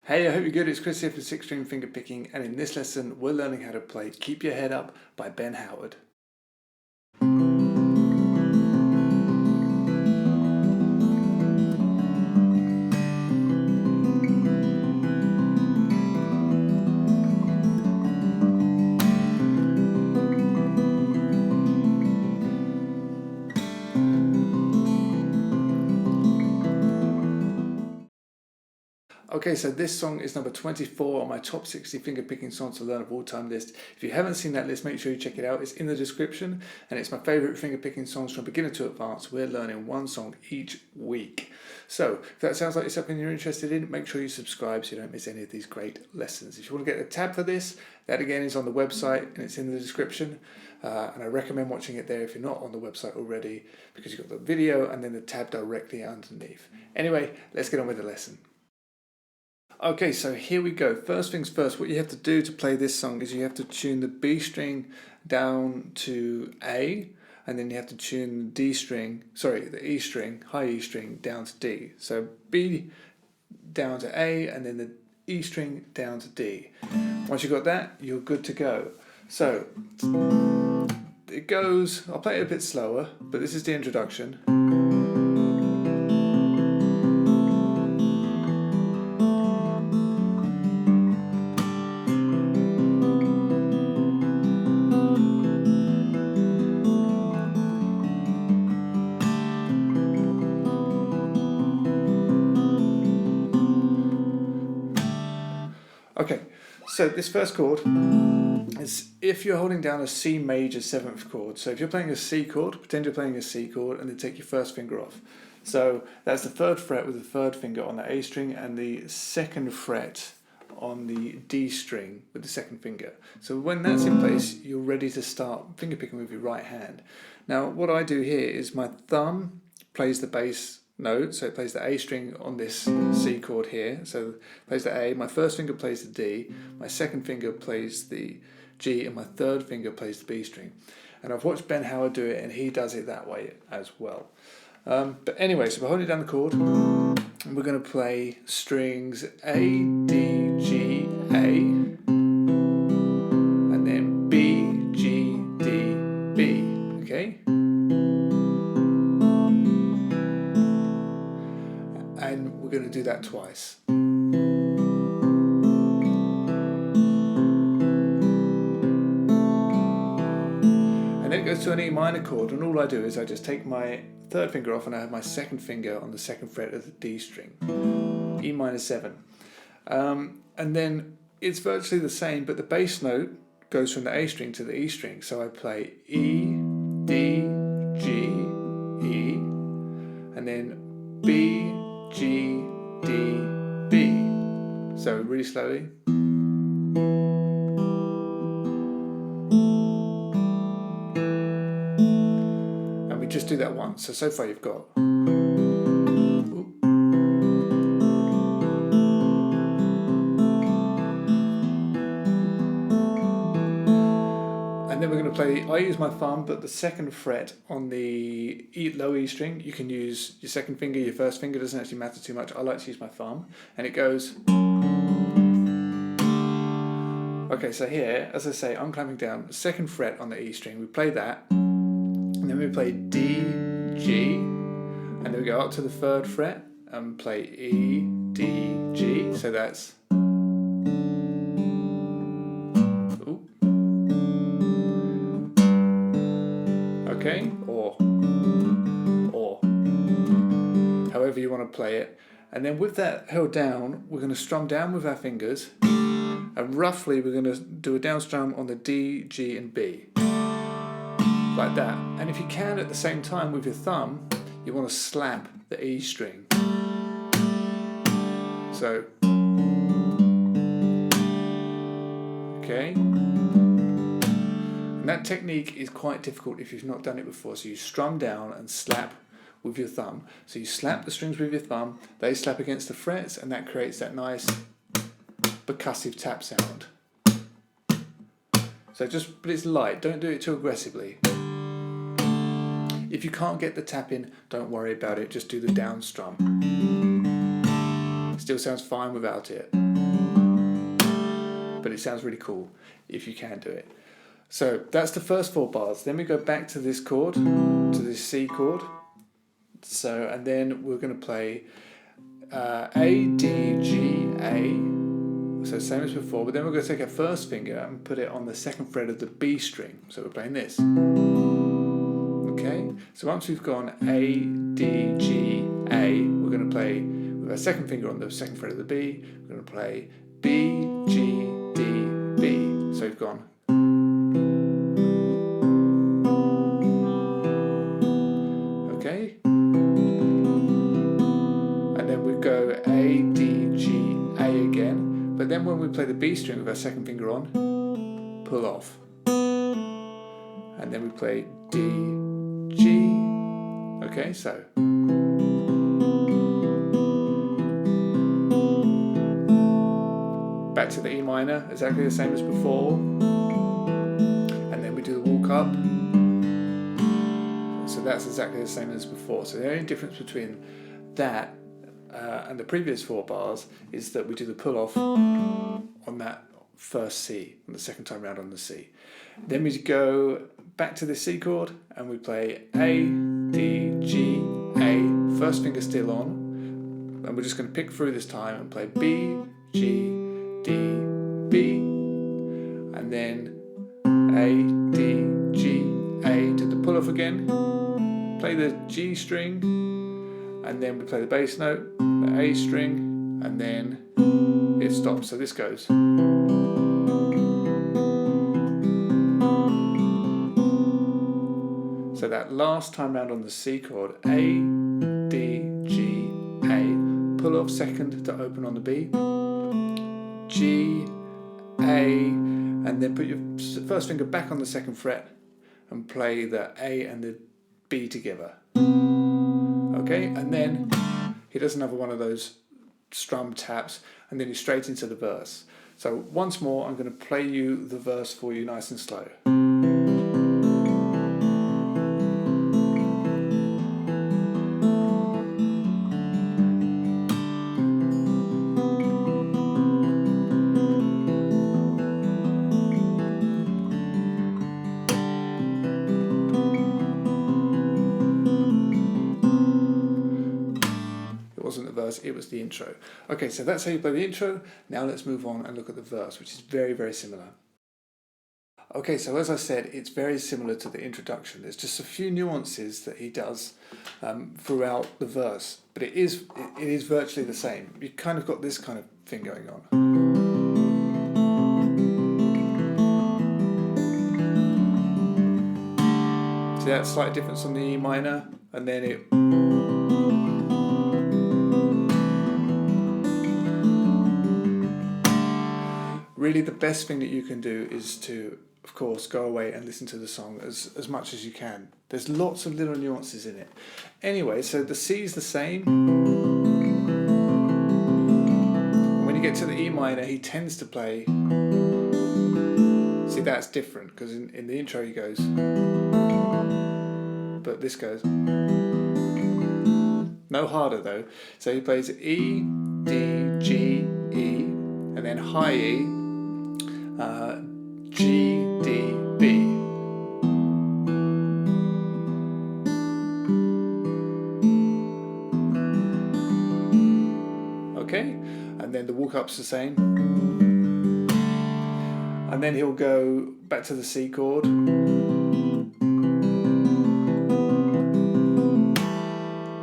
Hey, I hope you're good. It's Chris here for 6-string fingerpicking, and in this lesson we're learning how to play Keep Your Head Up by Ben Howard. Okay, so this song is number 24 on my top 60 fingerpicking songs to learn of all time list. If you haven't seen that list, make sure you check it out. It's in the description, and it's my favorite fingerpicking songs from beginner to advanced. We're learning one song each week. So if that sounds like something you're interested in, make sure you subscribe so you don't miss any of these great lessons. If you want to get a tab for this, that again is on the website and it's in the description. And I recommend watching it there if you're not on the website already, because you've got the video and then the tab directly underneath. Anyway, let's get on with the lesson. Okay, so here we go. First things first, what you have to do to play this song is you have to tune the B string down to A, and then you have to tune the D string, the E string, high E string, down to D. So B down to A, and then the E string down to D. Once you've got that, you're good to go. So it goes, I'll play it a bit slower, but this is the introduction. Okay, so this first chord is if you're holding down a C major 7th chord. So if you're playing a C chord, pretend you're playing a C chord and then take your first finger off. So that's the 3rd fret with the 3rd finger on the A string and the 2nd fret on the D string with the 2nd finger. So when that's in place, you're ready to start fingerpicking with your right hand. Now what I do here is my thumb plays the bass note, so it plays the A string on this C chord here, so it plays the A, my first finger plays the D, my 2nd finger plays the G, and my 3rd finger plays the B string. And I've watched Ben Howard do it, and he does it that way as well. But anyway, so we're holding down the chord, and we're going to play strings A, D, G, A, and then B, G, D, B, okay? And we're going to do that twice. And then it goes to an E minor chord, and all I do is I just take my 3rd finger off and I have my 2nd finger on the 2nd fret of the D string, E minor 7. And then it's virtually the same, but the bass note goes from the A string to the E string. So I play E, D, G, E, and then B, G, D, B. So really slowly. And we just do that once. So far you've got. Ooh. And then we're going to play, I use my thumb, but the 2nd fret on the low E string. You can use your 2nd finger, your 1st finger, doesn't actually matter too much. I like to use my thumb. And it goes. Okay, so here, as I say, I'm clamping down 2nd fret on the E string. We play that. And then we play D, G. And then we go up to the 3rd fret and play E, D, G. So that's. Okay, or however you want to play it. And then with that held down, we're going to strum down with our fingers, and roughly we're going to do a down strum on the D, G and B, like that. And if you can at the same time with your thumb, you want to slap the E string. So, okay. And that technique is quite difficult if you've not done it before. So you strum down and slap with your thumb. So you slap the strings with your thumb, they slap against the frets, and that creates that nice percussive tap sound. So but it's light, don't do it too aggressively. If you can't get the tap in, don't worry about it, just do the down strum. Still sounds fine without it, but it sounds really cool if you can do it. So that's the first 4 bars. Then we go back to this chord, to this C chord. So, and then we're going to play A, D, G, A. So same as before, but then we're going to take our first finger and put it on the 2nd fret of the B string. So we're playing this. Okay, so once we've gone A, D, G, A, we're going to play with our 2nd finger on the 2nd fret of the B. We're going to play B, G, D, B. So we've gone. Okay, and then we go A, D, G, A again. But then when we play the B string with our 2nd finger on, pull off. And then we play D, G. Okay, so. Back to the E minor, exactly the same as before. And then we do the walk up. So that's exactly the same as before. So the only difference between that and the previous 4 bars is that we do the pull off on that first C, on the 2nd time round on the C. Then we go back to the C chord and we play A, D, G, A, 1st finger still on, and we're just going to pick through this time and play B, G, D, B, and then A, D, G, A, do the pull off again, play the G string, and then we play the bass note, the A string, and then it stops. So this goes. So that last time round on the C chord, A, D, G, A, pull off 2nd to open on the B, G, A, and then put your 1st finger back on the 2nd fret and play the A and the B together. Okay, and then he does another one of those strum taps, and then he's straight into the verse. So once more, I'm going to play you the verse for you nice and slow. Wasn't the verse, it was the intro. Okay, so that's how you play the intro. Now let's move on and look at the verse, which is very, very similar. Okay, so as I said, it's very similar to the introduction. There's just a few nuances that he does throughout the verse, but it is virtually the same. You've kind of got this kind of thing going on. See that slight difference on the E minor, and then it. Really, the best thing that you can do is to, of course, go away and listen to the song as much as you can. There's lots of little nuances in it. Anyway, so the C is the same. When you get to the E minor, he tends to play. See, that's different because in the intro he goes, but this goes. No harder though. So he plays E, D, G, E, and then high E. G, D, B. Okay, and then the walk up's the same. And then he'll go back to the C chord.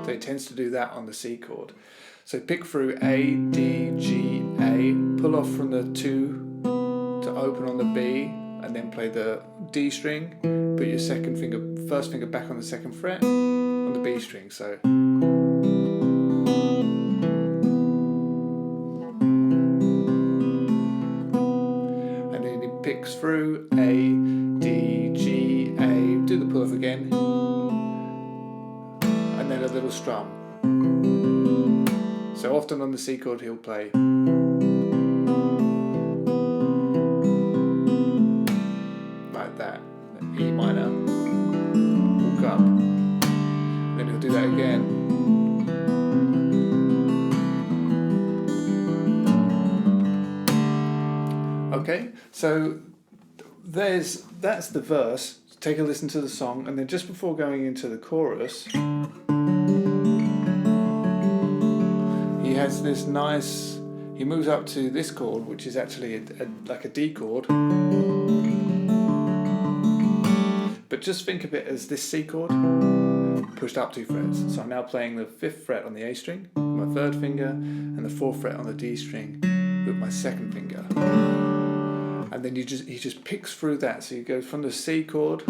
So he tends to do that on the C chord. So pick through A, D, G, A, pull off from the 2 to open on the B, and then play the D string, put your 1st finger back on the 2nd fret on the B string. So and then he picks through A, D, G, A, do the pull off again, and then a little strum. So often on the C chord he'll play like that, E minor, walk up, then he'll do that again, Okay, so that's the verse. Take a listen to the song, and then just before going into the chorus, he has this nice. He moves up to this chord, which is actually like a D chord. But just think of it as this C chord pushed up 2 frets. So I'm now playing the 5th fret on the A string with my 3rd finger, and the 4th fret on the D string with my 2nd finger. And then he just picks through that. So you go from the C chord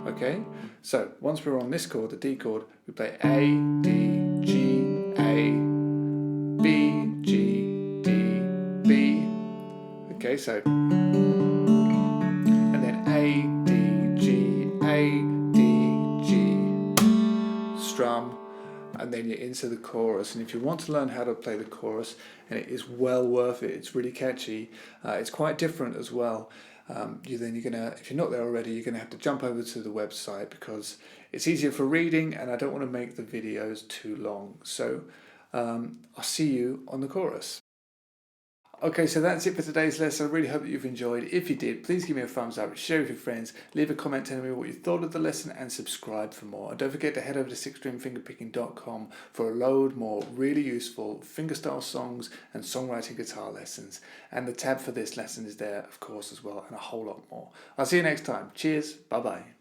okay. So once we're on this chord, the D chord, we play A, D, G, A, B, G, D, B. Okay, so and then A, D, G, A, D, G, strum, and then you're into the chorus. And if you want to learn how to play the chorus, and it is well worth it, it's really catchy. It's quite different as well. You're gonna, if you're not there already, you're gonna have to jump over to the website because it's easier for reading, and I don't want to make the videos too long. So I'll see you on the chorus. Okay, so that's it for today's lesson. I really hope that you've enjoyed. If you did, please give me a thumbs up, share with your friends, leave a comment telling me what you thought of the lesson, and subscribe for more. And don't forget to head over to sixstringfingerpicking.com for a load more really useful fingerstyle songs and songwriting guitar lessons. And the tab for this lesson is there, of course, as well, and a whole lot more. I'll see you next time. Cheers. Bye-bye.